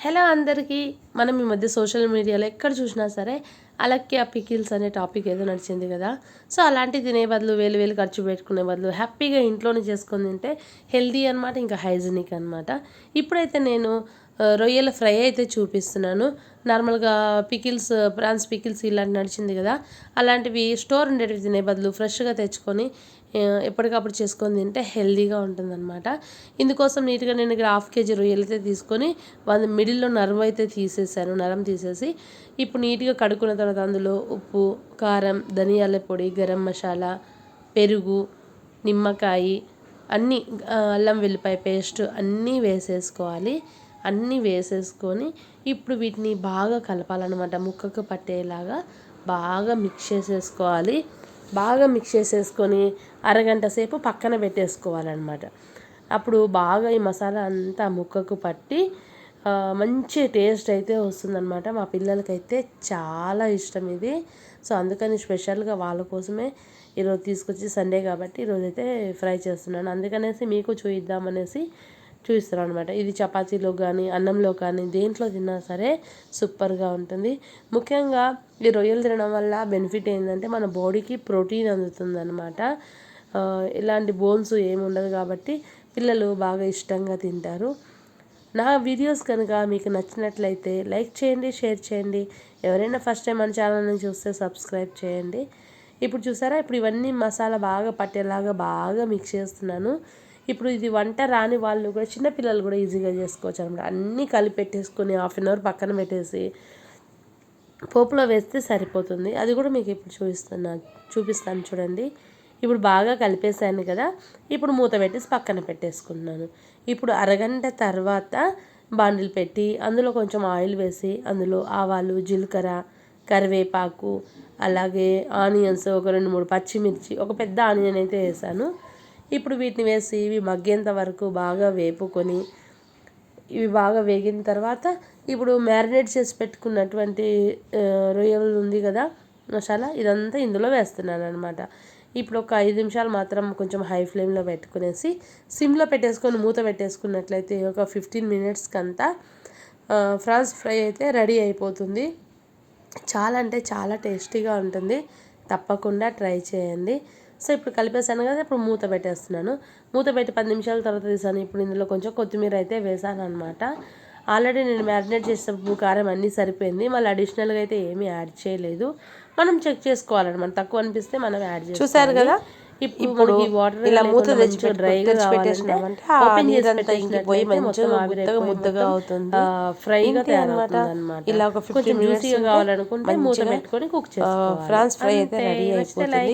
Hello అందరికీ. మనం ఈ మధ్య సోషల్ మీడియాలో ఎక్కడ చూసినా సరే అలక్కి పికిల్స్ అనే టాపిక్ ఏదో నడిచింది కదా. సో అలాంటి తినే బదులు వేలు ఖర్చు పెట్టుకునే బదులు హ్యాపీగా ఇంట్లోనే చేసుకొని తింటే హెల్దీ అనమాట, ఇంకా హైజీనిక్ అనమాట. ఇప్పుడైతే నేను రొయ్యల ఫ్రై అయితే చూపిస్తున్నాను. నార్మల్గా పికిల్స్, ప్రాన్స్ పికిల్స్ ఇలాంటి నడిచింది కదా, అలాంటివి స్టోర్ ఉండేటివి తినే బదులు ఫ్రెష్గా తెచ్చుకొని ఎప్పటికప్పుడు చేసుకొని తింటే హెల్దీగా ఉంటుందన్నమాట. ఇందుకోసం నీట్గా నేను ఇక్కడ 1/2 kg రొయ్యలు అయితే తీసుకొని మిడిల్లో నరం అయితే తీసేసాను. నరం తీసేసి ఇప్పుడు నీట్గా కడుక్కున్న తర్వాత అందులో ఉప్పు, కారం, ధనియాల పొడి, గరం మసాలా, పెరుగు, నిమ్మకాయ, అన్నీ, అల్లం వెల్లిపాయ పేస్ట్ అన్నీ వేసేసుకోవాలి. అన్నీ వేసేసుకొని ఇప్పుడు వీటిని బాగా కలపాలన్నమాట. ముక్కకు పట్టేలాగా బాగా మిక్స్ చేసేసుకోవాలి. బాగా మిక్స్ చేసేసుకొని అరగంట సేపు పక్కన పెట్టేసుకోవాలన్నమాట. అప్పుడు బాగా ఈ మసాలా అంతా ముక్కకు పట్టి మంచి టేస్ట్ అయితే వస్తుందన్నమాట. మా పిల్లలకైతే చాలా ఇష్టం ఇది. సో అందుకని స్పెషల్గా వాళ్ళ కోసమే ఈరోజు తీసుకొచ్చి, సండే కాబట్టి ఈరోజైతే ఫ్రై చేస్తున్నాను. అందుకనేసి మీకు చూపిద్దామనేసి చూపిస్తున్నాను అనమాట. ఇది చపాతీలో కానీ, అన్నంలో కానీ, దేంట్లో తిన్నా సరే సూపర్గా ఉంటుంది. ముఖ్యంగా ఈ రొయ్యలు తినడం వల్ల బెనిఫిట్ ఏంటంటే మన బాడీకి ప్రోటీన్ అందుతుంది అనమాట. ఇలాంటి బోన్స్ ఏమి ఉండదు కాబట్టి పిల్లలు బాగా ఇష్టంగా తింటారు. నా వీడియోస్ కనుక మీకు నచ్చినట్లయితే లైక్ చేయండి, షేర్ చేయండి. ఎవరైనా ఫస్ట్ టైం మన ఛానల్ని చూస్తే సబ్స్క్రైబ్ చేయండి. ఇప్పుడు చూసారా, ఇప్పుడు ఇవన్నీ మసాలా బాగా పట్టేలాగా బాగా మిక్స్ చేస్తున్నాను. ఇప్పుడు ఇది వంట రాని వాళ్ళు కూడా, చిన్నపిల్లలు కూడా ఈజీగా చేసుకోవచ్చు అనమాట. అన్నీ కలిపి పెట్టేసుకొని 1/2 an hour పక్కన పెట్టేసి పోపులో వేస్తే సరిపోతుంది. అది కూడా మీకు ఇప్పుడు చూపిస్తాను చూడండి. ఇప్పుడు బాగా కలిపేసాను కదా, ఇప్పుడు మూత పెట్టేసి పక్కన పెట్టేసుకున్నాను. ఇప్పుడు అరగంట తర్వాత బాండిల్ పెట్టి అందులో కొంచెం ఆయిల్ వేసి అందులో ఆవాలు, జీలకర్ర, కరివేపాకు, అలాగే ఆనియన్స్, ఒక 2-3 పచ్చిమిర్చి, ఒక పెద్ద ఆనియన్ అయితే వేసాను. ఇప్పుడు వీటిని వేసి ఇవి మగ్గేంత వరకు బాగా వేపుకొని, ఇవి బాగా వేగిన తర్వాత ఇప్పుడు మ్యారినేట్ చేసి పెట్టుకున్నటువంటి రొయ్యలు ఉంది కదా మసాలా, ఇదంతా ఇందులో వేస్తున్నాను అనమాట. ఇప్పుడు ఒక 5 నిమిషాలు మాత్రం కొంచెం హై ఫ్లేమ్లో పెట్టుకునేసి సిమ్లో పెట్టేసుకొని మూత పెట్టేసుకున్నట్లయితే ఒక 15 minutesకి అంతా ఫ్రాన్స్ ఫ్రై అయితే రెడీ అయిపోతుంది. చాలా అంటే చాలా టేస్టీగా ఉంటుంది. తప్పకుండా ట్రై చేయండి. సో ఇప్పుడు కలిపేసాను కదా, ఇప్పుడు మూత పెట్టేస్తున్నాను. మూత పెట్టి 10 నిమిషాల తర్వాత తీసాను. ఇప్పుడు ఇందులో కొంచెం కొత్తిమీర అయితే వేసాను అనమాట. ఆల్రెడీ నేను మ్యారినేట్ చేసేటప్పుడు కారం అన్నీ సరిపోయింది. మళ్ళీ అడిషనల్గా అయితే ఏమీ యాడ్ చేయలేదు. మనం చెక్ చేసుకోవాలన్నమాట. తక్కువ అనిపిస్తే మనం యాడ్ చేసుకోవాలి. చూసారు కదా, ఇప్పుడు ఈ వాటర్ ఇలా మూత తెచ్చి డ్రైగా పెట్టేసినామంటే ఓపెన్ చేసి ఇంకిపోయి మంచిగా ముద్దగా అవుతుంది, ఫ్రైగా తయారవుతుంది అనమాట. ఇలా ఒక 15 minutes కావాలనుకుంటే మూత పెట్టుకొని కుక్ చేసుకోవాలి. ఫ్రాన్స్ ఫ్రై అయితే రెడీ అయిపోతుంది.